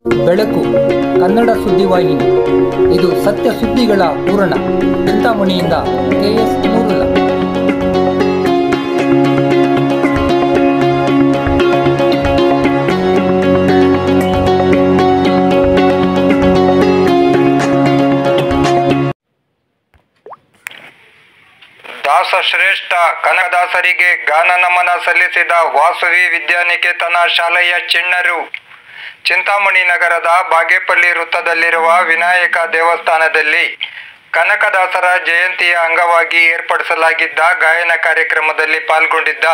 ಬೆಳಕು ಕನ್ನಡ ಸುದ್ದಿವಾಹಿನಿ. ಇದು ಸತ್ಯ ಸುದ್ದಿಗಳ ಪೂರಣ. ಚಿಂತಾಮಣಿಯಿಂದ KS ನೂರುಲ್ಲ. ದಾಸಶ್ರೇಷ್ಠ ಕನಕದಾಸರಿಗೆ ಗಾನ ನಮನ ಸಲ್ಲಿಸಿದ ವಾಸವಿ ವಿದ್ಯಾನಿಕೇತನ ಶಾಲೆಯ ಚಿಣ್ಣರು. ಚಿಂತಾಮಣಿ ನಗರದ ಬಾಗೇಪಲ್ಲಿ ವೃತ್ತದಲ್ಲಿರುವ ವಿನಾಯಕ ದೇವಸ್ಥಾನದಲ್ಲಿ ಕನಕದಾಸರ ಜಯಂತಿಯ ಅಂಗವಾಗಿ ಏರ್ಪಡಿಸಲಾಗಿದ್ದ ಗಾಯನ ಕಾರ್ಯಕ್ರಮದಲ್ಲಿ ಪಾಲ್ಗೊಂಡಿದ್ದ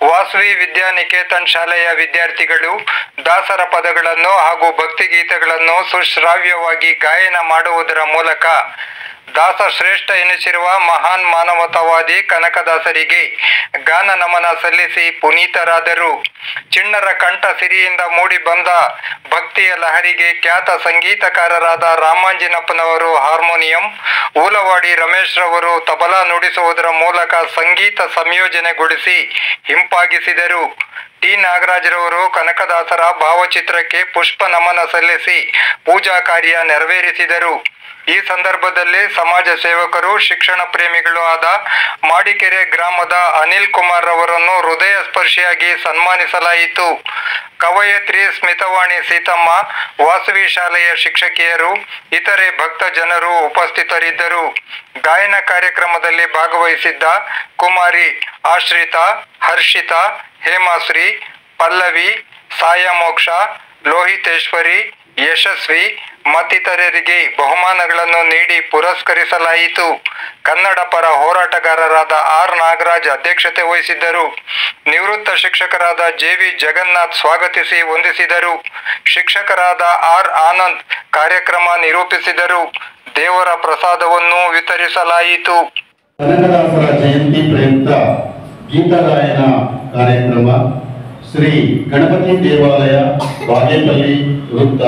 ವಾಸವಿ ವಿದ್ಯಾನಿಕೇತನ್ ಶಾಲೆಯ ವಿದ್ಯಾರ್ಥಿಗಳು ದಾಸರ ಪದಗಳನ್ನು ಹಾಗೂ ಭಕ್ತಿಗೀತೆಗಳನ್ನು ಸುಶ್ರಾವ್ಯವಾಗಿ ಗಾಯನ ಮಾಡುವುದರ ಮೂಲಕ ದಾಸಶ್ರೇಷ್ಠ ಎನಿಸಿರುವ ಮಹಾನ್ ಮಾನವತಾವಾದಿ ಕನಕದಾಸರಿಗೆ ಗಾನ ನಮನ ಸಲ್ಲಿಸಿ ಪುನೀತರಾದರು. ಚಿಣ್ಣರ ಕಂಠ ಸಿರಿಯಿಂದ ಮೂಡಿ ಬಂದ ಭಕ್ತಿಯ ಲಹರಿಗೆ ಖ್ಯಾತ ಸಂಗೀತಕಾರರಾದ ರಾಮಾಂಜಿನಪ್ಪನವರು ಹಾರ್ಮೋನಿಯಂ, ಊಲವಾಡಿ ರಮೇಶ್ ರವರು ತಬಲಾ ನುಡಿಸುವುದರ ಮೂಲಕ ಸಂಗೀತ ಸಂಯೋಜನೆಗೊಳಿಸಿ ಹಿಂಪಾಗಿಸಿದರು. ಟಿ ನಾಗರಾಜರವರು ಕನಕದಾಸರ ಭಾವಚಿತ್ರಕ್ಕೆ ಪುಷ್ಪ ನಮನ ಸಲ್ಲಿಸಿ ಪೂಜಾ ಕಾರ್ಯ ನೆರವೇರಿಸಿದರು. ಈ ಸಂದರ್ಭದಲ್ಲಿ ಸಮಾಜ ಸೇವಕರು, ಶಿಕ್ಷಣ ಪ್ರೇಮಿಗಳು ಆದ ಮಾಡಿಕೆರೆ ಗ್ರಾಮದ ಅನಿಲ್ ಕುಮಾರ್ ಅವರನ್ನು ಹೃದಯ ಸ್ಪರ್ಶಿಯಾಗಿ ಸನ್ಮಾನಿಸಲಾಯಿತು. ಕವಯತ್ರಿ ಸ್ಮಿತವಾಣಿ ಸೀತಮ್ಮ, ವಾಸವಿ ಶಾಲೆಯ ಶಿಕ್ಷಕಿಯರು, ಇತರೆ ಭಕ್ತ ಜನರು ಉಪಸ್ಥಿತರಿದ್ದರು. ಗಾಯನ ಕಾರ್ಯಕ್ರಮದಲ್ಲಿ ಭಾಗವಹಿಸಿದ್ದ ಕುಮಾರಿ ಆಶ್ರಿತಾ, ಹರ್ಷಿತಾ, ಹೇಮಾಶ್ರೀ, ಪಲ್ಲವಿ, ಸಾಯಮೋಕ್ಷ, ಲೋಹಿತೇಶ್ವರಿ, ಯಶಸ್ವಿ ಮತ್ತಿತರರಿಗೆ ಬಹುಮಾನಗಳನ್ನು ನೀಡಿ ಪುರಸ್ಕರಿಸಲಾಯಿತು. ಕನ್ನಡ ಪರ ಹೋರಾಟಗಾರರಾದ ಆರ್ ನಾಗರಾಜ್ ಅಧ್ಯಕ್ಷತೆ ವಹಿಸಿದ್ದರು. ನಿವೃತ್ತ ಶಿಕ್ಷಕರಾದ JV ಜಗನ್ನಾಥ್ ಸ್ವಾಗತಿಸಿ ವಂದಿಸಿದರು. ಶಿಕ್ಷಕರಾದ ಆರ್ ಆನಂದ್ ಕಾರ್ಯಕ್ರಮ ನಿರೂಪಿಸಿದರು. ದೇವರ ಪ್ರಸಾದವನ್ನು ವಿತರಿಸಲಾಯಿತು. ಕನಕದಾಸರ ಜಯಂತಿ ಪ್ರಯುಕ್ತ ಗೀತಗಾಯನ ಕಾರ್ಯಕ್ರಮ ಶ್ರೀ ಗಣಪತಿ ದೇವಾಲಯ, ಬಾಗೇಪಲ್ಲಿ ವೃತ್ತ,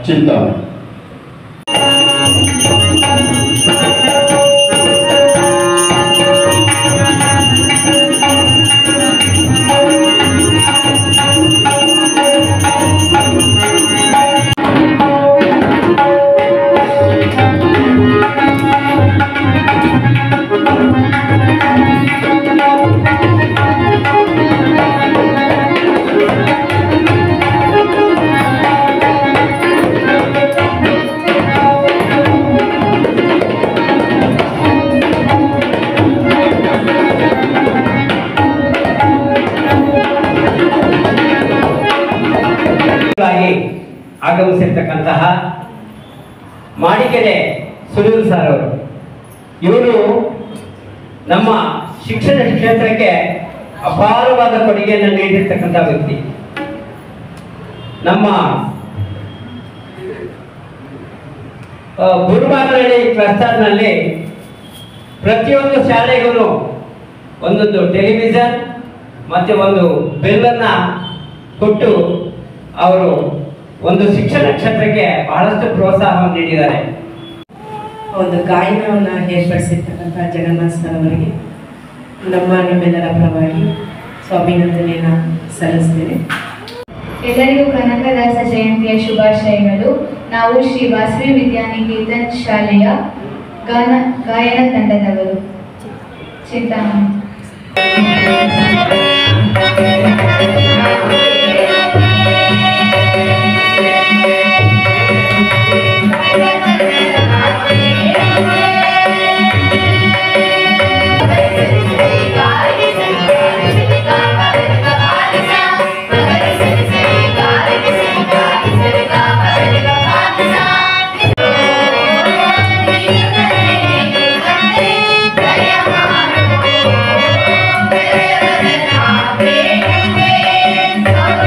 ಚಿಂತಾಮಣಿ. ಆಗಮಿಸಿರ್ತಕ್ಕಂತಹ ಮಾಡಿಕೆರೆ ಸುನೀಲ್ ಸರ್ ಅವರು, ಇವರು ನಮ್ಮ ಶಿಕ್ಷಣ ಕ್ಷೇತ್ರಕ್ಕೆ ಅಪಾರವಾದ ಕೊಡುಗೆಯನ್ನು ನೀಡಿರ್ತಕ್ಕಂಥ ವ್ಯಕ್ತಿ. ನಮ್ಮ ಗುರುಮಾನಹಳ್ಳಿ ಕ್ಲಸ್ಟರ್ನಲ್ಲಿ ಪ್ರತಿಯೊಂದು ಶಾಲೆಗೂ ಒಂದೊಂದು ಟೆಲಿವಿಷನ್ ಮತ್ತು ಒಂದು ಬೆಲ್ಲನ್ನು ಕೊಟ್ಟು ಅವರು ಒಂದು ಶಿಕ್ಷಣ ಕ್ಷೇತ್ರಕ್ಕೆ ಬಹಳಷ್ಟು ಪ್ರೋತ್ಸಾಹವನ್ನು ನೀಡಿದ್ದಾರೆ. ಒಂದು ಗಾಯನವನ್ನು ಏರ್ಪಡಿಸಿರ್ತಕ್ಕಂಥ ಜಗನ್ನಾಥ್ ಸರ್ ಅವರಿಗೆ ನಿಮ್ಮೆಲ್ಲರ ಪರವಾಗಿ ಸ್ವಾಭಿನಂದನೆಯನ್ನು ಸಲ್ಲಿಸ್ತೇನೆ. ಎಲ್ಲರಿಗೂ ಕನಕದಾಸ ಜಯಂತಿಯ ಶುಭಾಶಯಗಳು. ನಾವು ಶ್ರೀ ವಾಸವಿ ವಿದ್ಯಾನಿಕೇತನ್ ಶಾಲೆಯ ಗಾಯನ ತಂಡದವರು, ಚಿಂತಾಮಣಿ. Thank you.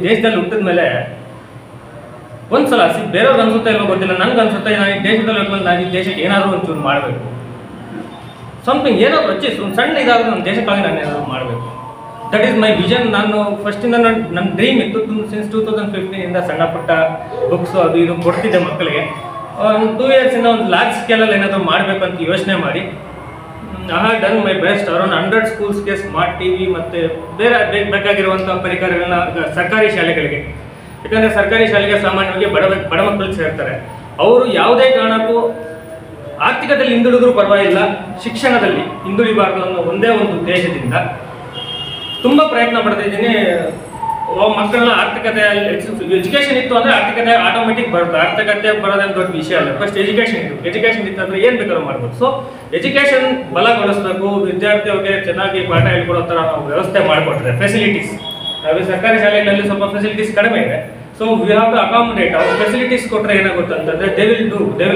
ದೇಶದಲ್ಲಿ ಹುಟ್ಟಿದ ಮೇಲೆ ಒಂದ್ಸಲ ಬೇರೆಯವ್ರಿಗೆ ಅನ್ಸುತ್ತೆ ಇಲ್ವೋ ಗೊತ್ತಿಲ್ಲ, ನನ್ಗೆ ಅನ್ಸುತ್ತೆ ನಾನು ಈ ದೇಶದಲ್ಲಿ ಹೋದ್ಮೇಲೆ ನಾನು ಈ ದೇಶಕ್ಕೆ ಏನಾದರೂ ಒಂಚೂರು ಮಾಡಬೇಕು, ಸಮಥಿಂಗ್ ಏನಾದರೂ ಅಚ್ಚೀಸ್ ಒಂದು ಸಣ್ಣ ಇದಾದರೂ ನನ್ನ ದೇಶಕ್ಕಾಗಿ ನಾನು ಏನಾದರೂ ಮಾಡಬೇಕು. That is my vision. ನಾನು ಫಸ್ಟಿಂದ ನನ್ನ ಡ್ರೀಮ್ ಇತ್ತು. ಸಿನ್ಸ್ 2015 ಸಣ್ಣ ಪುಟ್ಟ ಬುಕ್ಸು ಅದು ಇದು ಕೊಡ್ತಿದ್ದೆ ಮಕ್ಕಳಿಗೆ. 2 ಇಯರ್ಸಿಂದ ಒಂದು ಲಾರ್ಜ್ ಸ್ಕೇಲಲ್ಲಿ ಏನಾದರೂ ಮಾಡಬೇಕು ಅಂತ ಯೋಚನೆ ಮಾಡಿ I have done my best. Around 100 ಸ್ಕೂಲ್ಸ್ಗೆ ಸ್ಮಾರ್ಟ್ TV ಮತ್ತು ಬೇರೆ ಬೇಕಾಗಿರುವಂಥ ಪರಿಕರಗಳನ್ನ ಸರ್ಕಾರಿ ಶಾಲೆಗಳಿಗೆ, ಯಾಕಂದರೆ ಸರ್ಕಾರಿ ಶಾಲೆಗೆ ಸಾಮಾನ್ಯವಾಗಿ ಬಡ ಮಕ್ಕಳಿಗೆ ಸೇರ್ತಾರೆ. ಅವರು ಯಾವುದೇ ಕಾರಣಕ್ಕೂ ಆರ್ಥಿಕತೆಯಲ್ಲಿ ಹಿಂದುಳಿದ್ರೂ ಪರವಾಗಿಲ್ಲ, ಶಿಕ್ಷಣದಲ್ಲಿ ಹಿಂದುಳಿಬಾರ್ದು ಅನ್ನೋ ಒಂದೇ ಒಂದು ಉದ್ದೇಶದಿಂದ ತುಂಬ ಪ್ರಯತ್ನ ಪಡ್ತಿದ್ದೀನಿ. ಮಕ್ಕಳನ್ನ ಆರ್ಥಿಕತೆ ಎಜುಕೇಷನ್ ಇತ್ತು ಅಂದರೆ ಆರ್ಥಿಕತೆ ಆಟೋಮೆಟಿಕ್ ಬರುತ್ತೆ. ಆರ್ಥಿಕತೆ ಬರೋದೇನು ದೊಡ್ಡ ವಿಷಯ ಅಲ್ಲ. ಫಸ್ಟ್ ಎಜುಕೇಷನ್ ಇತ್ತು ಅಂದರೆ ಏನು ಬೇಕಾದ್ರೂ ಮಾಡ್ಬೋದು. ಸೊ ಎಜುಕೇಷನ್ ಬಲಗೊಳಿಸ್ಬೇಕು, ವಿದ್ಯಾರ್ಥಿಗಳಿಗೆ ಚೆನ್ನಾಗಿ ಪಾಠ ಹೇಳ್ಕೊಡೋ ಥರ ನಾವು ವ್ಯವಸ್ಥೆ ಮಾಡಿಕೊಟ್ರೆ ಫೆಸಿಲಿಟೀಸ್, ನಾವು ಸರ್ಕಾರಿ ಶಾಲೆಗಳಲ್ಲಿ ಸ್ವಲ್ಪ ಫೆಸಿಲಿಟೀಸ್ ಕಡಿಮೆ ಇದೆ. So we have to accommodate. ಅವ್ರು ಫೆಸಿಲಿಟೀಸ್ ಕೊಟ್ಟರೆ ಏನಾಗುತ್ತೆ ಅಂತಂದರೆ ದೇ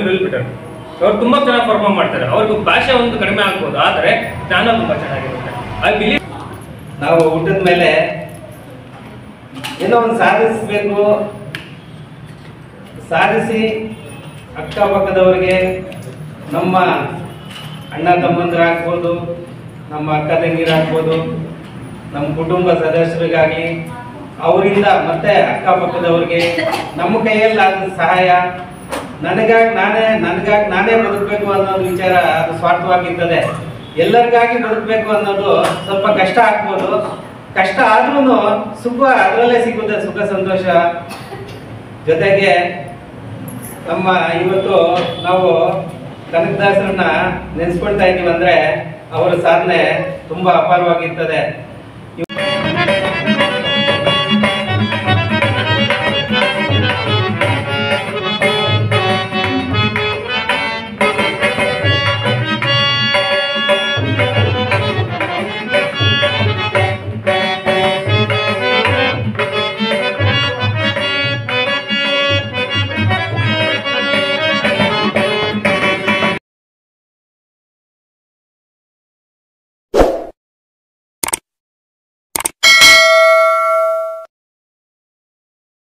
ವಿಲ್ ಬೆಟರ್. ಅವ್ರು ತುಂಬ ಚೆನ್ನಾಗಿ ಪರ್ಫಾರ್ಮ್ ಮಾಡ್ತಾರೆ. ಅವ್ರಿಗೂ ಭಾಷೆ ಒಂದು ಕಡಿಮೆ ಆಗ್ಬೋದು, ಆದರೆ ಜ್ಞಾನ ತುಂಬ ಚೆನ್ನಾಗಿರುತ್ತೆ. ಐ ಬಿಲೀವ್ ನಾವು ಹುಟ್ಟಿದ ಮೇಲೆ ಏನೋ ಒಂದು ಸಾಧಿಸಬೇಕು, ಸಾಧಿಸಿ ಅಕ್ಕಪಕ್ಕದವರಿಗೆ, ನಮ್ಮ ಅಣ್ಣ ತಮ್ಮಂದಿರಾಗ್ಬೋದು, ನಮ್ಮ ಅಕ್ಕ ತಂಗಿರಾಗ್ಬೋದು, ನಮ್ಮ ಕುಟುಂಬ ಸದಸ್ಯರಿಗಾಗಲಿ, ಅವರಿಂದ ಮತ್ತೆ ಅಕ್ಕಪಕ್ಕದವ್ರಿಗೆ ನಮ್ಮ ಕೈಯಲ್ಲಾದ ಸಹಾಯ, ನನಗಾಗಿ ನಾನೇ ಬದುಕಬೇಕು ಅನ್ನೋದು ವಿಚಾರ ಅದು ಸ್ವಾರ್ಥವಾಗಿರ್ತದೆ. ಎಲ್ಲರಿಗಾಗಿ ಬದುಕಬೇಕು ಅನ್ನೋದು ಸ್ವಲ್ಪ ಕಷ್ಟ ಆಗ್ಬೋದು. ಕಷ್ಟ ಆದ್ರೂ ಸುಖ ಅದರಲ್ಲೇ ಸಿಗುತ್ತೆ, ಸುಖ ಸಂತೋಷ. ಜೊತೆಗೆ ನಮ್ಮ ಇವತ್ತು ನಾವು ಕನಕದಾಸರನ್ನ ನೆನೆಸ್ಕೊಳ್ತಾ ಇದ್ದೀವಿ ಅಂದರೆ ಅವರ ಸಾಧನೆ ತುಂಬ ಅಪಾರವಾಗಿರ್ತದೆ.